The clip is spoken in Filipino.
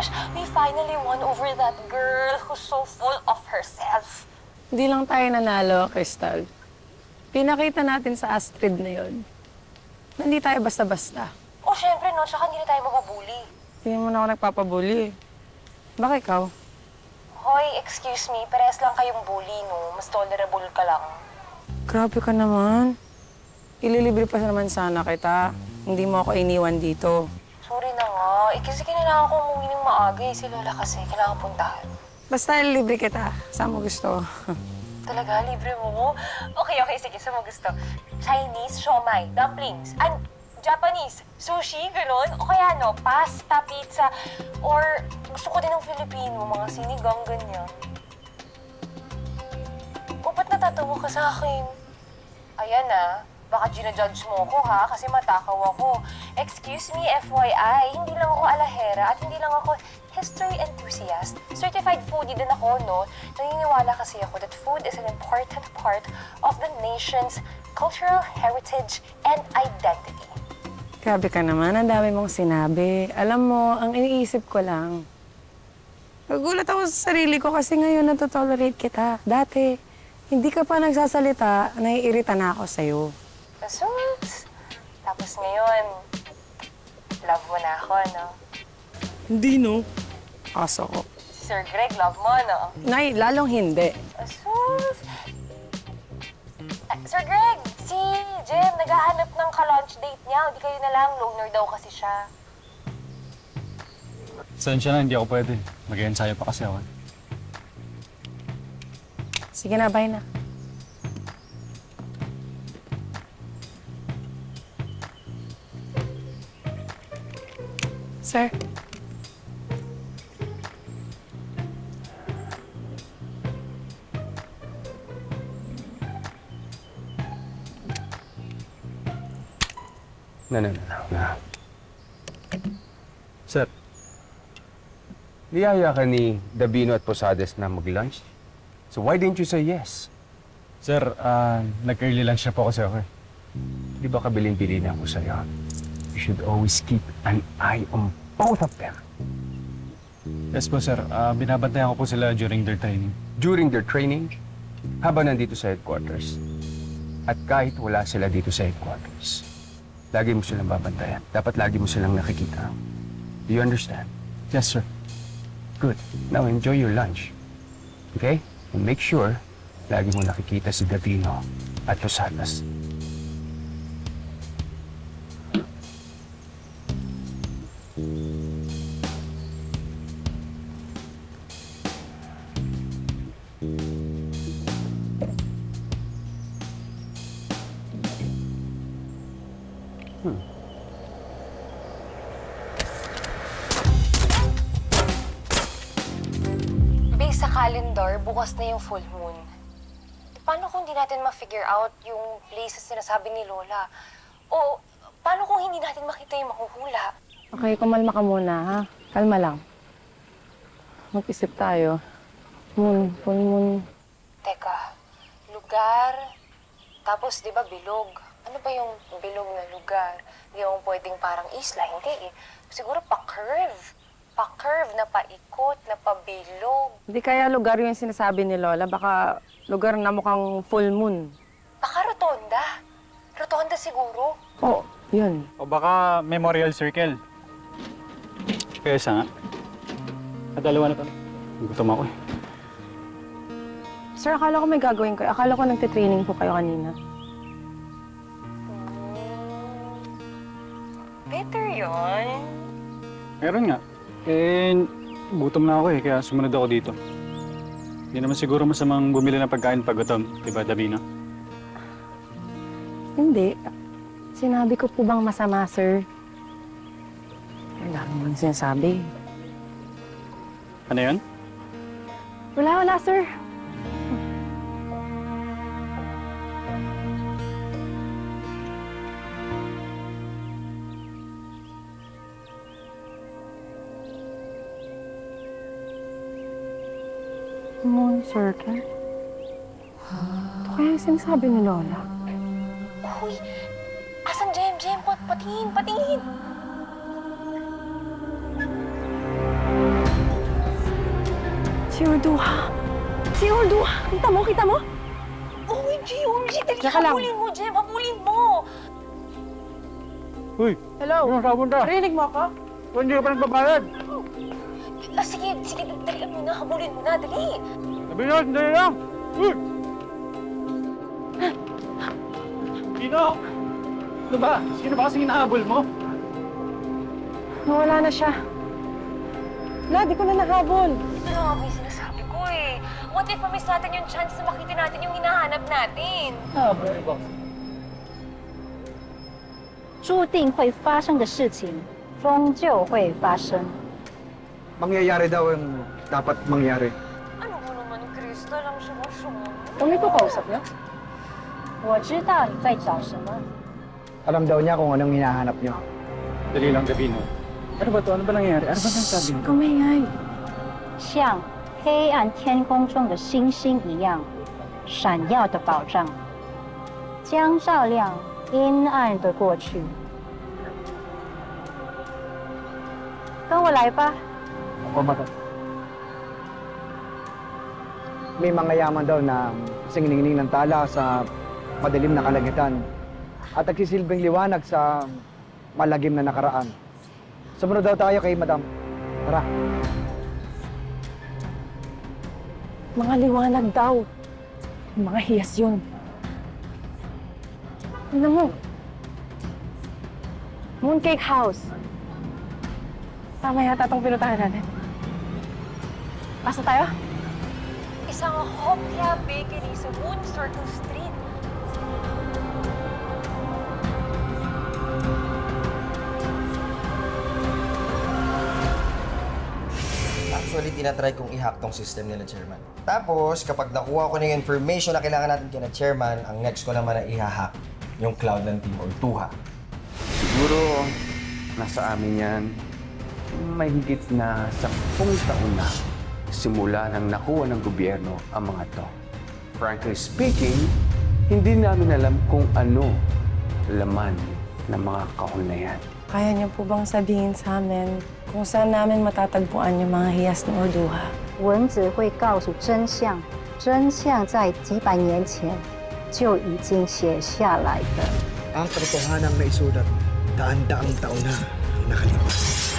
gosh! We finally won over that girl who's so full of herself. Hindi lang tayo nanalo, Crystal. Pinakita natin sa Astrid na yun. Na hindi tayo basta-basta. Oh, syempre, no? Tsaka hindi na tayo mababuli. Hindi mo na ako nagpapabuli eh. Baka ikaw? Hoy, excuse me. Parehas lang kayong bully, no? Mas tolerable ka lang. Grabe ka naman. Ililibre pa naman sana kita. Hindi mo ako iniwan dito. Sorry na nga. Kasi kailangan ko umuwi ng maaga eh. Si Lola kasi. Kailangan puntahan. Basta ililibre kita. Saan mo gusto? Talaga? Libre mo? Okay, sige. Saan mo gusto? Chinese, siomai, dumplings, and Japanese, sushi, ganun. O kaya no, pasta, pizza, or gusto ko din ng Filipino, mga sinigang, ganyan. O, ba't natatawa ka sa akin? Ayan baka ginajudge mo ako ha, kasi matakaw ako. Excuse me, FYI, hindi lang ako alahera at hindi lang ako history enthusiast. Certified foodie din ako, no? Naniniwala kasi ako that food is an important part of the nation's cultural heritage and identity. Grabe ka naman. Ang dami mong sinabi. Alam mo, ang iniisip ko lang, nagulat ako sa sarili ko kasi ngayon natotolerate kita. Dati, hindi ka pa nagsasalita, naiirita na ako sa'yo. Sus! Tapos ngayon, love mo na ako, no? Hindi, no? Aso ko. Si Sir Greg, love mo, no? Nay, lalong hindi. Sus! Sir Greg, si Jem naghahanap ng ka-lunch date niya. Hindi kayo na lang, loner daw kasi siya. Saan siya na? Hindi ako pwede. Mag-ensayo pa kasi ako. Sige na, bye na. Sir. No. Sir, Niyaya ka ni Davino at Posades na mag-lunch? So why didn't you say yes? sir, nag-early lunch na po kasi ako eh. Di ba kabilin-bilin ako sa'yo? You should always keep an eye on both of them. Yes po, sir. Binabantayan ko po sila during their training. During their training, habang nandito sa headquarters. At kahit wala sila dito sa headquarters, lagi mo silang babantayan. Dapat lagi mo silang nakikita. Do you understand? Yes, sir. Good. Now enjoy your lunch. Okay? And make sure, lagi mo nakikita si Davino at Posadas. Based sa calendar, bukas na yung full moon. Paano kung hindi natin ma-figure out yung places na sinasabi ni Lola? O paano kung hindi natin makita yung mahuhula? Okay, kumalma ka muna, ha? Kalma lang. Mag-isip tayo. Full moon. Teka, lugar, tapos di ba bilog? Ano ba yung bilog na lugar? Hindi yung pwedeng parang isla, hindi eh. Siguro pa-curve. Pa-curve na paikot, na pabilog. Hindi kaya lugar yung sinasabi ni Lola. Baka lugar na mukhang full moon. Baka rotonda. Rotonda siguro. Oh, yun. O baka memorial circle. Kaya isa nga. At dalawa na to. Gutom ako eh. Sir, akala ko may gagawin kayo. Akala ko nagtitraining po kayo kanina. Better yun. Meron nga. Eh, gutom na ako eh, kaya sumunod ako dito. Hindi naman siguro masamang bumili ng pagkain pag gutom, di ba, Davina? Hindi. Sinabi ko po bang masama, sir? Ang dami mo sinasabi. Ano yun? Wala, sir. Moon circle? Ito kaya yung sinasabi ni Lola? Uy, asan Jem? Patingin! Si Orduha. Si Orduha. Kita mo, kita mo? OMG, OMG! Dali, Tsaka lang. habulin mo, Jem! Habulin mo! Uy! Hello? Ano sabon ta? Rinig mo ako? Hindi ka pa nagbabayad! Sige, sige, dalian mo na. Habulin mo na, dali! Sabi nyo, sandali lang! Uy! Sino? Ano ba? Sino ba kasing hinahabol mo? Nawala na siya. Wala, di ko na nahabol. Ito na nga po yung sinasabi ko eh. What if mamiss natin yung chance na makita natin yung hinahanap natin? 注定会发生的事情，终究会发生。 Mangyayari daw ang dapat mangyari. Ano mo naman, Krista? Lang sumusunod. Kami po kausap niya? 我知道你在找什么， Alam daw niya kung anong hinahanap niyo. Dali lang, Gabino. Ano ba to? Ano ba nangyari? Ano ba nagsabi mo? Kamingay. 像黑暗天空中的星星一样，闪耀的宝藏，将照亮阴暗的过去。跟我来吧。 O mata. May mga yaman daw na singiningning ng tala sa madilim na kalangitan at nagsisilbing liwanag sa malagim na nakaraan. Sumunod daw tayo kay Madam. Tara. Mga liwanag daw. Mga hiyas yun. Ano mo? Mooncake House. Tama yata itong pinuntahan natin. Pasa tayo? Isang Hopia Bakery sa Moon Circle Street. Actually, tinatry kong i-hack tong system nila, Chairman. Tapos, kapag nakuha ko na yung information na kailangan natin kina Chairman, ang next ko naman na i-hack yung cloud ng Team Ortuha. Siguro, nasa amin yan, may higit na 10 taon na simula nang nakuha ng gobyerno ang mga to. Frankly speaking, hindi namin alam kung ano laman ng mga kahon na yan. Kaya niyo po bang sabihin sa amin kung saan namin matatagpuan yung mga hiyas ng Orduha? 文字会告诉真相，真相在几百年前就已经写下来的。 Ang katotohanan na isulat, daan-daang taon na nakalipas.